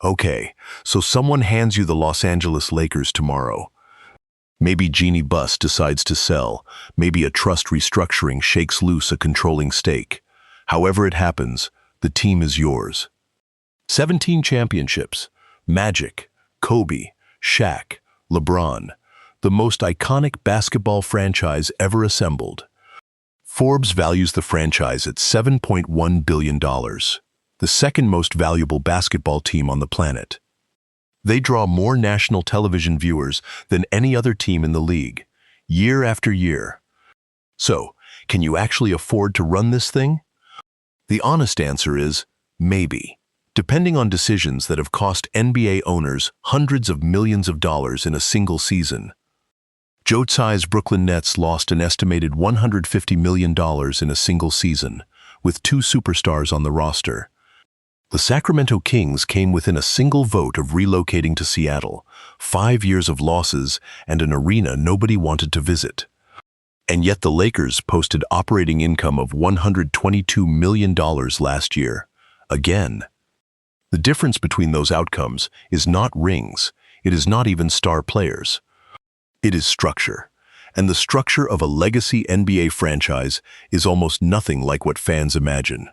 Okay, so someone hands you the Los Angeles Lakers tomorrow. Maybe Jeannie Buss decides to sell. Maybe a trust restructuring shakes loose a controlling stake. However it happens, the team is yours. 17 championships. Magic, Kobe, Shaq, LeBron. The most iconic basketball franchise ever assembled. Forbes values the franchise at $7.1 billion, the second most valuable basketball team on the planet. They draw more national television viewers than any other team in the league, year after year. So, can you actually afford to run this thing? The honest answer is maybe, depending on decisions that have cost NBA owners hundreds of millions of dollars in a single season. Joe Tsai's Brooklyn Nets lost an estimated $150 million in a single season, with 2 superstars on the roster. The Sacramento Kings came within a single vote of relocating to Seattle, 5 years of losses and an arena nobody wanted to visit. And yet the Lakers posted operating income of $122 million last year. Again. The difference between those outcomes is not rings, it is not even star players. It is structure, and the structure of a legacy NBA franchise is almost nothing like what fans imagine.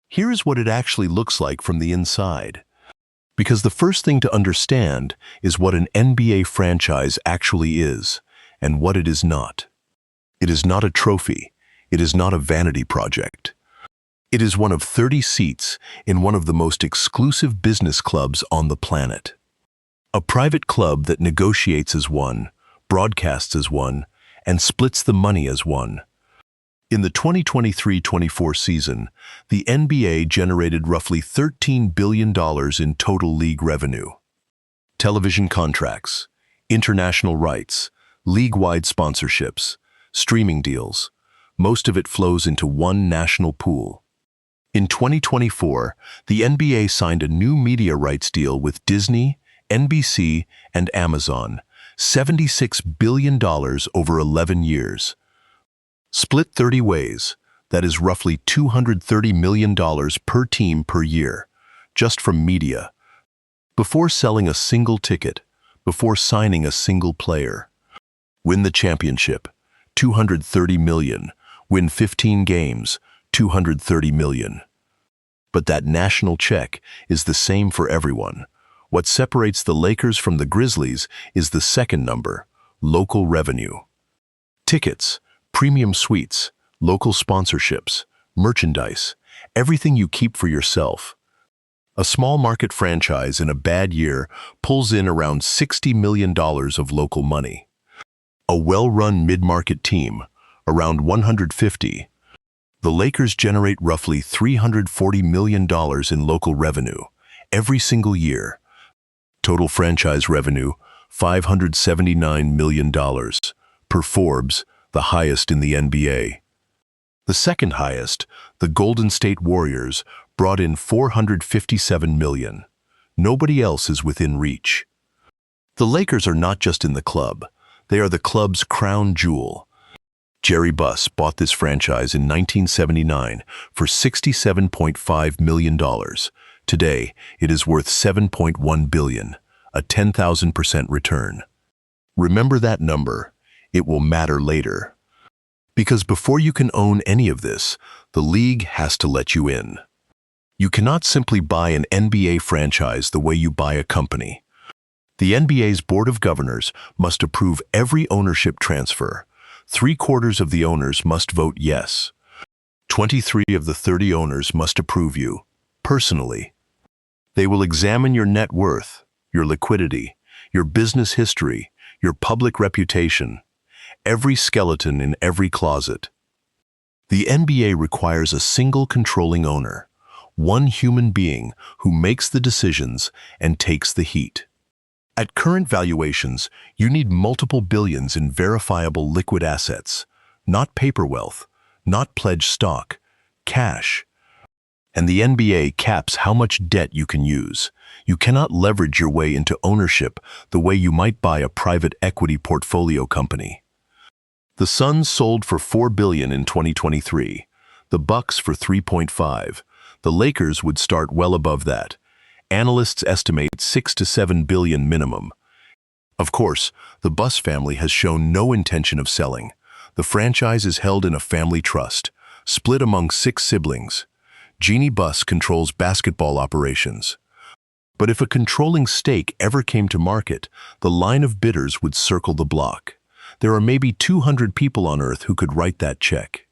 Here is what it actually looks like from the inside. Because the first thing to understand is what an NBA franchise actually is, and what it is not. It is not a trophy. It is not a vanity project. It is one of 30 seats in one of the most exclusive business clubs on the planet. A private club that negotiates as one, broadcasts as one, and splits the money as one. In the 2023-24 season, the NBA generated roughly $13 billion in total league revenue. Television contracts, international rights, league-wide sponsorships, streaming deals, most of it flows into one national pool. In 2024, the NBA signed a new media rights deal with Disney, NBC, and Amazon, $76 billion over 11 years. Split 30 ways, that is roughly $230 million per team per year, just from media. Before selling a single ticket, before signing a single player. Win the championship, $230 million. Win 15 games, $230 million. But that national check is the same for everyone. What separates the Lakers from the Grizzlies is the second number, local revenue. Tickets, premium suites, local sponsorships, merchandise, everything you keep for yourself. A small market franchise in a bad year pulls in around $60 million of local money. A well-run mid-market team, around 150. The Lakers generate roughly $340 million in local revenue every single year. Total franchise revenue, $579 million, per Forbes, the highest in the NBA. The second highest, the Golden State Warriors, brought in $457 million. Nobody else is within reach. The Lakers are not just in the club, they are the club's crown jewel. Jerry Buss bought this franchise in 1979 for $67.5 million. Today, it is worth $7.1 billion, a 10,000% return. Remember that number. It will matter later. Because before you can own any of this, the league has to let you in. You cannot simply buy an NBA franchise the way you buy a company. The NBA's Board of Governors must approve every ownership transfer. 3/4 of the owners must vote yes. 23 of the 30 owners must approve you, personally. They will examine your net worth, your liquidity, your business history, your public reputation, every skeleton in every closet. The NBA requires a single controlling owner, one human being who makes the decisions and takes the heat. At current valuations, you need multiple billions in verifiable liquid assets, not paper wealth, not pledged stock, cash. And the NBA caps how much debt you can use. You cannot leverage your way into ownership the way you might buy a private equity portfolio company. The Suns sold for $4 billion in 2023, the Bucks for $3.5. The Lakers would start well above that, Analysts estimate 6 to 7 billion minimum. Of course, the Buss family has shown no intention of selling. The franchise is held in a family trust, split among 6 siblings. Jeannie Buss controls basketball operations. But if a controlling stake ever came to market, the line of bidders would circle the block. There are maybe 200 people on Earth who could write that check.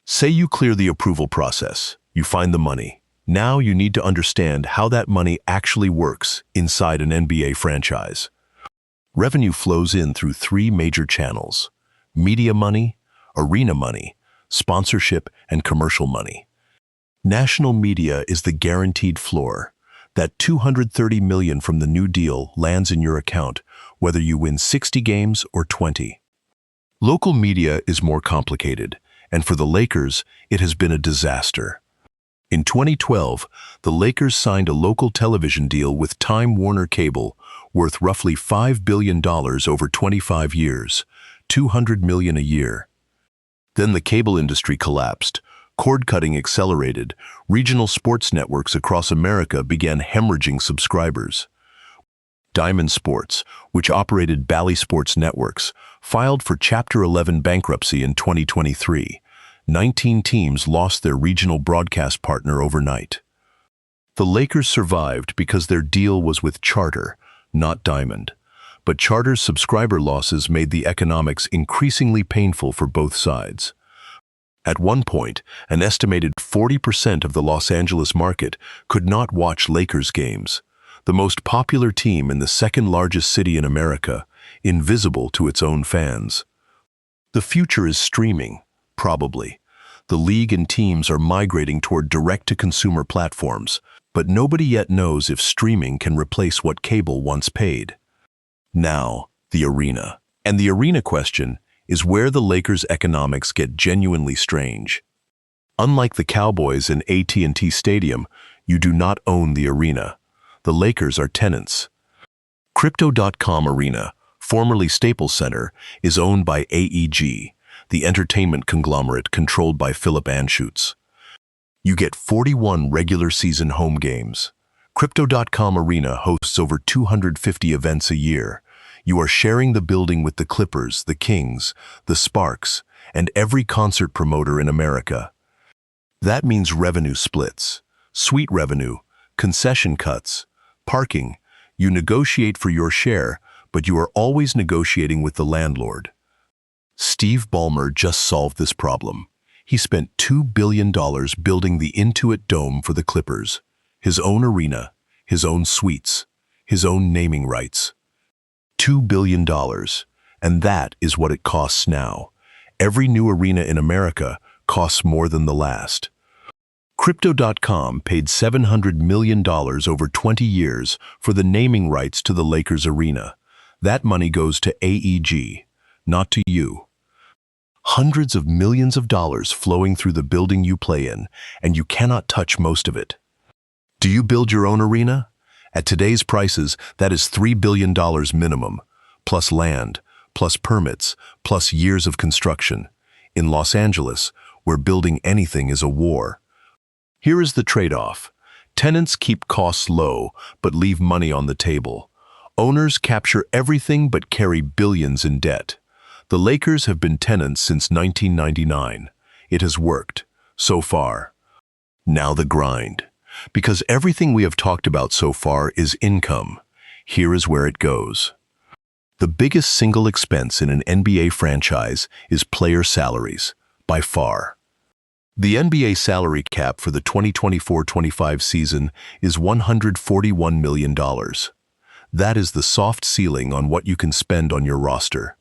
Say you clear the approval process, you find the money. Now you need to understand how that money actually works inside an NBA franchise. Revenue flows in through 3 major channels: media money, arena money, sponsorship, and commercial money. National media is the guaranteed floor. That $230 million from the new deal lands in your account, whether you win 60 games or 20. Local media is more complicated, and for the Lakers, it has been a disaster. In 2012, the Lakers signed a local television deal with Time Warner Cable, worth roughly $5 billion over 25 years, $200 million a year. Then the cable industry collapsed. Cord-cutting accelerated. Regional sports networks across America began hemorrhaging subscribers. Diamond Sports, which operated Bally Sports networks, filed for Chapter 11 bankruptcy in 2023. 19 teams lost their regional broadcast partner overnight. The Lakers survived because their deal was with Charter, not Diamond. But Charter's subscriber losses made the economics increasingly painful for both sides. At one point, an estimated 40% of the Los Angeles market could not watch Lakers games, the most popular team in the second largest city in America, invisible to its own fans. The future is streaming, probably. The league and teams are migrating toward direct-to-consumer platforms, but nobody yet knows if streaming can replace what cable once paid. Now, the arena. And the arena question is where the Lakers' economics get genuinely strange. Unlike the Cowboys and AT&T Stadium, you do not own the arena. The Lakers are tenants. Crypto.com Arena, formerly Staples Center, is owned by AEG, the entertainment conglomerate controlled by Philip Anschutz. You get 41 regular season home games. Crypto.com Arena hosts over 250 events a year. You are sharing the building with the Clippers, the Kings, the Sparks, and every concert promoter in America. That means revenue splits, suite revenue, concession cuts, parking. You negotiate for your share, but you are always negotiating with the landlord. Steve Ballmer just solved this problem. He spent $2 billion building the Intuit Dome for the Clippers, his own arena, his own suites, his own naming rights. $2 billion, and that is what it costs now. Every new arena in America costs more than the last. Crypto.com paid $700 million over 20 years for the naming rights to the Lakers arena. That money goes to AEG, not to you. Hundreds of millions of dollars flowing through the building you play in, and you cannot touch most of it. Do you build your own arena? At today's prices, that is $3 billion minimum, plus land, plus permits, plus years of construction. In Los Angeles, where building anything is a war. Here is the trade-off. Tenants keep costs low, but leave money on the table. Owners capture everything but carry billions in debt. The Lakers have been tenants since 1999. It has worked, so far. Now the grind. Because everything we have talked about so far is income. Here is where it goes. The biggest single expense in an NBA franchise is player salaries, by far. The NBA salary cap for the 2024-25 season is $141 million. That is the soft ceiling on what you can spend on your roster.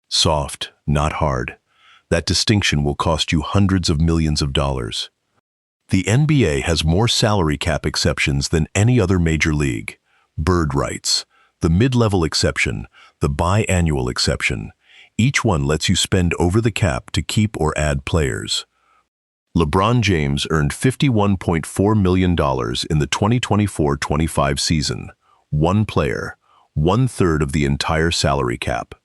Soft, not hard. That distinction will cost you hundreds of millions of dollars. The NBA has more salary cap exceptions than any other major league. Bird rights, the mid-level exception, the biannual exception. Each one lets you spend over the cap to keep or add players. LeBron James earned $51.4 million in the 2024-25 season. One player, 1/3 of the entire salary cap.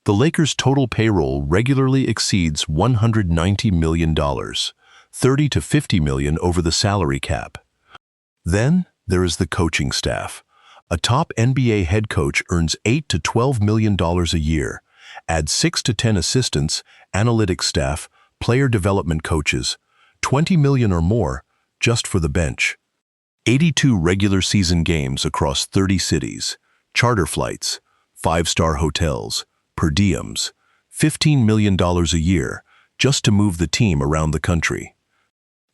The Lakers' total payroll regularly exceeds $190 million. 30 to 50 million over the salary cap. Then There is the coaching staff. A top NBA head coach earns $8 to $12 million a year. Add 6 to 10 assistants, analytics staff, player development coaches, 20 million or more just for the bench. 82 regular season games across 30 cities, charter flights, 5-star hotels, per diems, $15 million a year just to move the team around the country.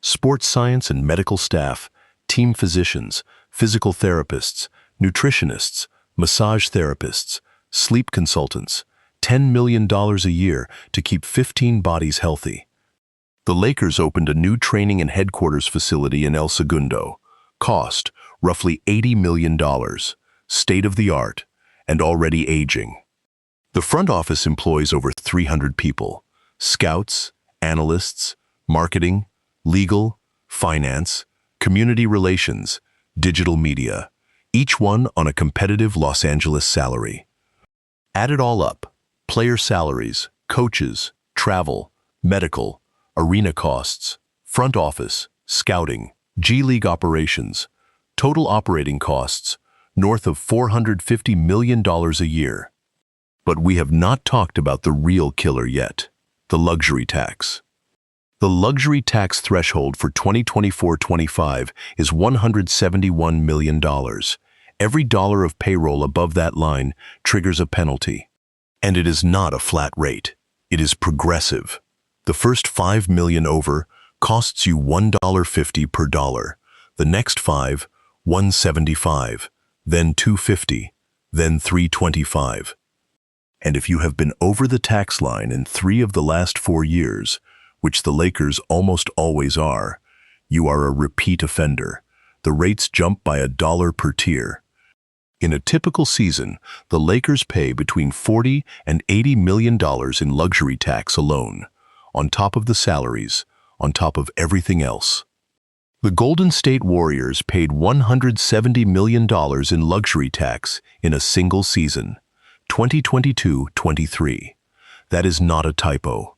Sports science and medical staff, team physicians, physical therapists, nutritionists, massage therapists, sleep consultants, $10 million a year to keep 15 bodies healthy. The Lakers opened a new training and headquarters facility in El Segundo. Cost, roughly $80 million, state-of-the-art, and already aging. The front office employs over 300 people, scouts, analysts, marketing, legal, finance, community relations, digital media, each one on a competitive Los Angeles salary. Add it all up, player salaries, coaches, travel, medical, arena costs, front office, scouting, G League operations, total operating costs, north of $450 million a year. But we have not talked about the real killer yet, the luxury tax. The luxury tax threshold for 2024-25 is $171 million. Every dollar of payroll above that line triggers a penalty. And it is not a flat rate. It is progressive. The first $5 million over costs you $1.50 per dollar. The next 5, $1.75, then $2.50, then $3.25. And if you have been over the tax line in 3 of the last 4 years, which the Lakers almost always are, you are a repeat offender. The rates jump by $1 per tier. In a typical season, the Lakers pay between $40 and $80 million in luxury tax alone, on top of the salaries, on top of everything else. The Golden State Warriors paid $170 million in luxury tax in a single season, 2022-23. That is not a typo.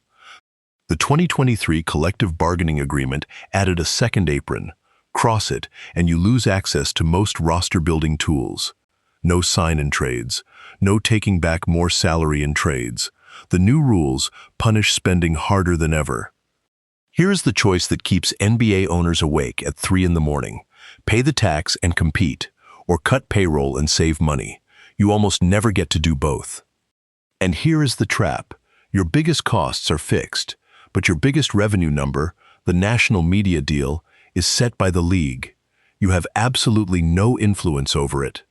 The 2023 collective bargaining agreement added a second apron. Cross it, and you lose access to most roster-building tools. No sign-in trades, no taking back more salary in trades. The new rules punish spending harder than ever. Here is the choice that keeps NBA owners awake at 3 in the morning. Pay the tax and compete, or cut payroll and save money. You almost never get to do both. And here is the trap. Your biggest costs are fixed, but your biggest revenue number, the national media deal, is set by the league. You have absolutely no influence over it.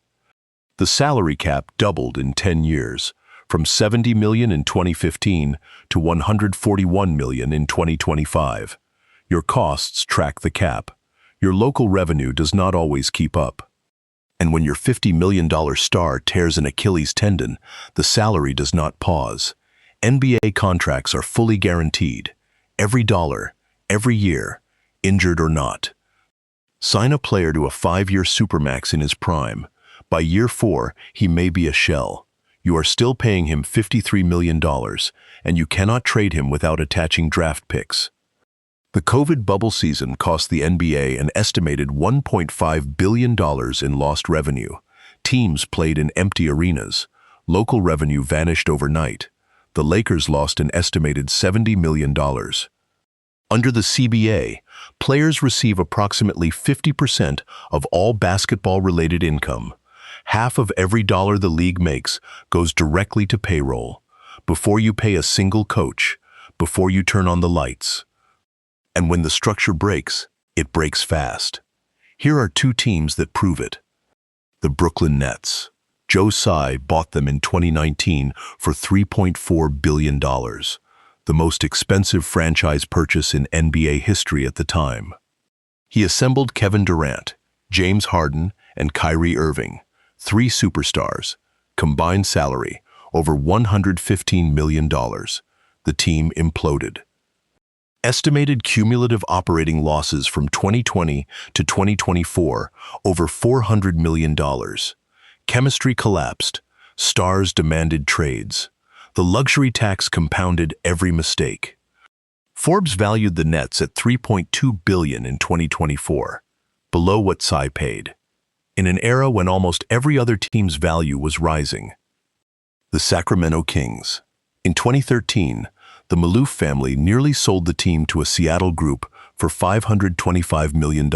The salary cap doubled in 10 years, from $70 million in 2015 to $141 million in 2025. Your costs track the cap. Your local revenue does not always keep up. And when your $50 million star tears an Achilles tendon, the salary does not pause. NBA contracts are fully guaranteed. Every dollar, every year, injured or not. Sign a player to a 5-year supermax in his prime. By year 4, he may be a shell. You are still paying him $53 million, and you cannot trade him without attaching draft picks. The COVID bubble season cost the NBA an estimated $1.5 billion in lost revenue. Teams played in empty arenas. Local revenue vanished overnight. The Lakers lost an estimated $70 million. Under the CBA, players receive approximately 50% of all basketball-related income. Half of every dollar the league makes goes directly to payroll, before you pay a single coach, before you turn on the lights. And when the structure breaks, it breaks fast. Here are 2 teams that prove it. The Brooklyn Nets. Joe Tsai bought them in 2019 for $3.4 billion, the most expensive franchise purchase in NBA history at the time. He assembled Kevin Durant, James Harden, and Kyrie Irving, 3 superstars, combined salary over $115 million. The team imploded. Estimated cumulative operating losses from 2020 to 2024, over $400 million. Chemistry collapsed. Stars demanded trades. The luxury tax compounded every mistake. Forbes valued the Nets at $3.2 billion in 2024, below what Tsai paid. in an era when almost every other team's value was rising. The Sacramento Kings. In 2013, the Maloof family nearly sold the team to a Seattle group for $525 million.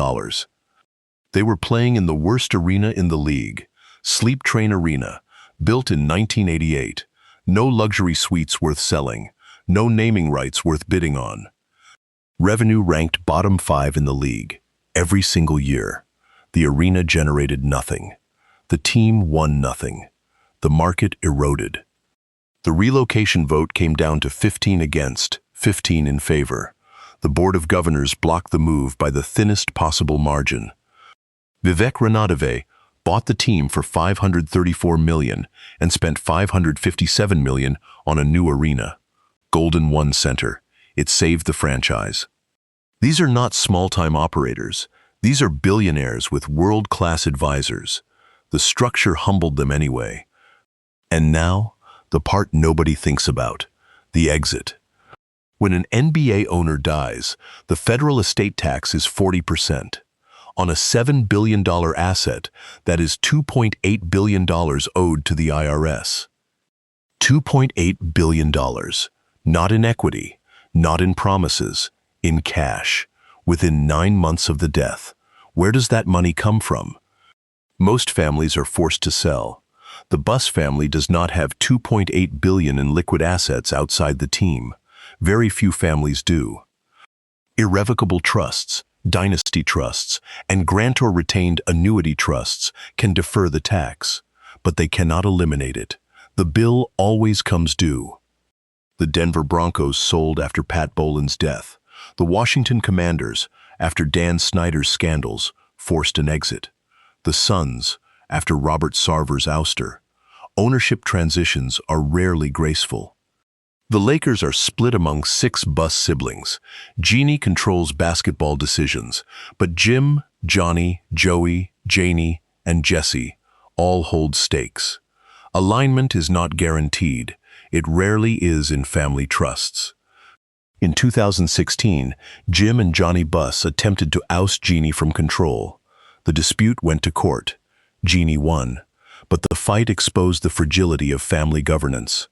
They were playing in the worst arena in the league, Sleep Train Arena, built in 1988. No luxury suites worth selling, no naming rights worth bidding on. Revenue ranked bottom 5 in the league every single year. The arena generated nothing. The team won nothing. The market eroded. The relocation vote came down to 15 against, 15 in favor. The Board of Governors blocked the move by the thinnest possible margin. Vivek Ranadive bought the team for $534 million and spent $557 million on a new arena. Golden One Center. It saved the franchise. These are not small-time operators. These are billionaires with world-class advisors. The structure humbled them anyway. And now, the part nobody thinks about, the exit. When an NBA owner dies, the federal estate tax is 40%. On a $7 billion asset, that is $2.8 billion owed to the IRS. $2.8 billion. Not in equity, not in promises, in cash, within 9 months of the death. Where does that money come from? Most families are forced to sell. The Buss family does not have $2.8 billion in liquid assets outside the team. Very few families do. Irrevocable trusts, dynasty trusts, and grantor-retained annuity trusts can defer the tax, but they cannot eliminate it. The bill always comes due. The Denver Broncos sold after Pat Bolin's death. The Washington Commanders, after Dan Snyder's scandals, forced an exit. The Suns, after Robert Sarver's ouster. Ownership transitions are rarely graceful. The Lakers are split among 6 Buss siblings. Jeannie controls basketball decisions, but Jim, Johnny, Joey, Janie, and Jesse all hold stakes. Alignment is not guaranteed. It rarely is in family trusts. In 2016, Jim and Johnny Buss attempted to oust Jeannie from control. The dispute went to court. Jeannie won, but the fight exposed the fragility of family governance.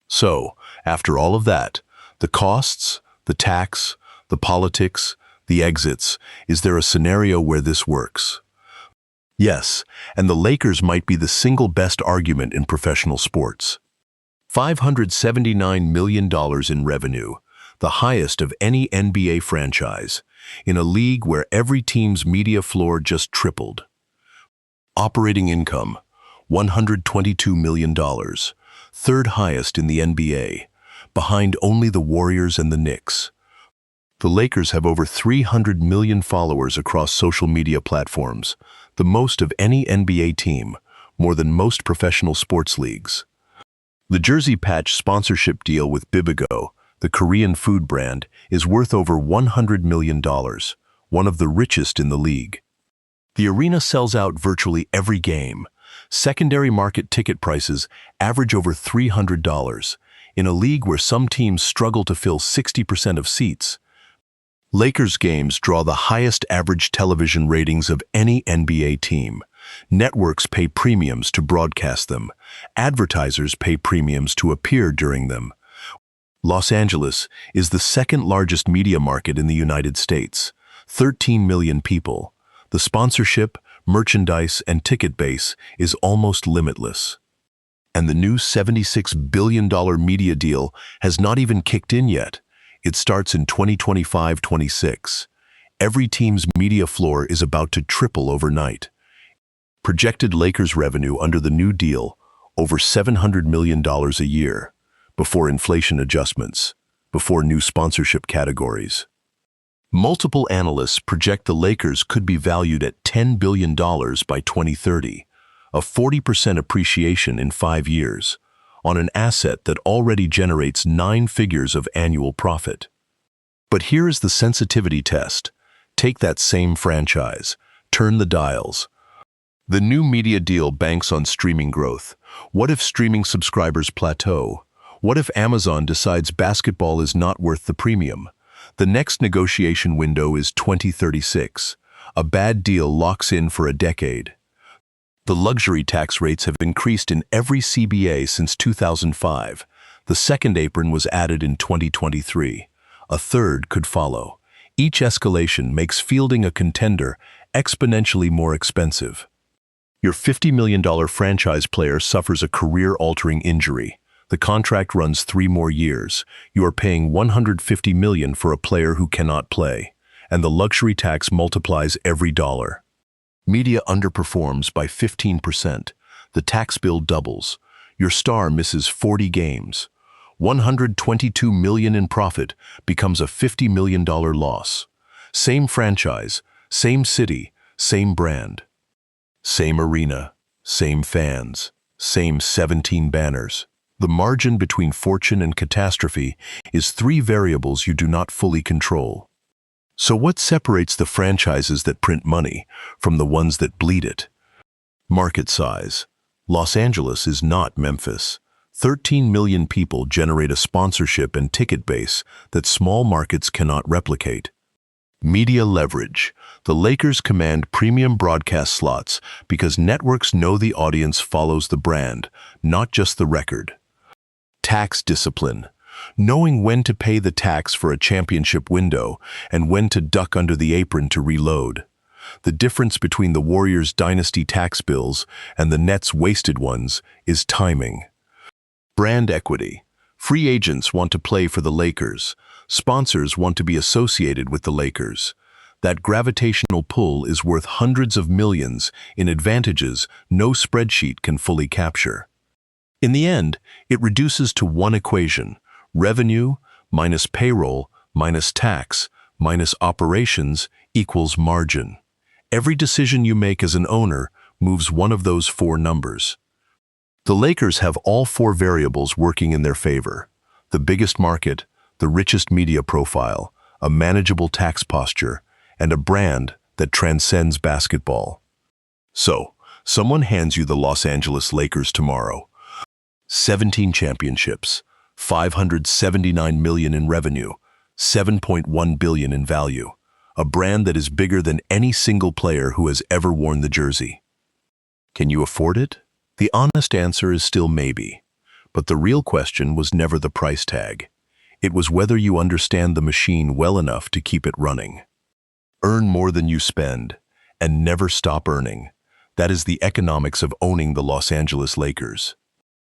So, after all of that, the costs, the tax, the politics, the exits, is there a scenario where this works? Yes, and the Lakers might be the single best argument in professional sports. $579 million in revenue, the highest of any NBA franchise, in a league where every team's media floor just tripled. Operating income, $122 million, third highest in the NBA, behind only the Warriors and the Knicks. The Lakers have over 300 million followers across social media platforms, the most of any NBA team, more than most professional sports leagues. The jersey patch sponsorship deal with Bibigo, the Korean food brand, is worth over $100 million, one of the richest in the league. The arena sells out virtually every game. Secondary market ticket prices average over $300, in a league where some teams struggle to fill 60% of seats. Lakers games draw the highest average television ratings of any NBA team. Networks pay premiums to broadcast them. Advertisers pay premiums to appear during them. Los Angeles is the second largest media market in the United States, 13 million people. The sponsorship, merchandise, and ticket base is almost limitless. And the new $76 billion media deal has not even kicked in yet. It starts in 2025-26. Every team's media floor is about to triple overnight. Projected Lakers revenue under the new deal, over $700 million a year, before inflation adjustments, before new sponsorship categories. Multiple analysts project the Lakers could be valued at $10 billion by 2030, a 40% appreciation in 5 years, on an asset that already generates 9 figures of annual profit. But here is the sensitivity test. Take that same franchise, turn the dials. The new media deal banks on streaming growth. What if streaming subscribers plateau? What if Amazon decides basketball is not worth the premium? The next negotiation window is 2036. A bad deal locks in for a decade. The luxury tax rates have increased in every CBA since 2005. The second apron was added in 2023. A third could follow. Each escalation makes fielding a contender exponentially more expensive. Your $50 million franchise player suffers a career-altering injury. The contract runs 3 more years. You are paying $150 million for a player who cannot play, and the luxury tax multiplies every dollar. Media underperforms by 15%. The tax bill doubles. Your star misses 40 games. $122 million in profit becomes a $50 million loss. Same franchise, same city, same brand. Same arena, same fans, same 17 banners. The margin between fortune and catastrophe is 3 variables you do not fully control. So what separates the franchises that print money from the ones that bleed it? Market size. Los Angeles is not Memphis. 13 million people generate a sponsorship and ticket base that small markets cannot replicate. Media leverage. The Lakers command premium broadcast slots because networks know the audience follows the brand, not just the record. Tax discipline. Knowing when to pay the tax for a championship window and when to duck under the apron to reload. The difference between the Warriors' dynasty tax bills and the Nets' wasted ones is timing. Brand equity. Free agents want to play for the Lakers. Sponsors want to be associated with the Lakers. That gravitational pull is worth hundreds of millions in advantages no spreadsheet can fully capture. In the end, it reduces to one equation: revenue minus payroll minus tax minus operations equals margin. Every decision you make as an owner moves one of those 4 numbers. The Lakers have all 4 variables working in their favor: the biggest market, the richest media profile, a manageable tax posture, and a brand that transcends basketball. So, someone hands you the Los Angeles Lakers tomorrow. 17 championships, $579 million in revenue, $7.1 billion in value, a brand that is bigger than any single player who has ever worn the jersey. Can you afford it? The honest answer is still maybe, but the real question was never the price tag. It was whether you understand the machine well enough to keep it running. Earn more than you spend, and never stop earning. That is the economics of owning the Los Angeles Lakers.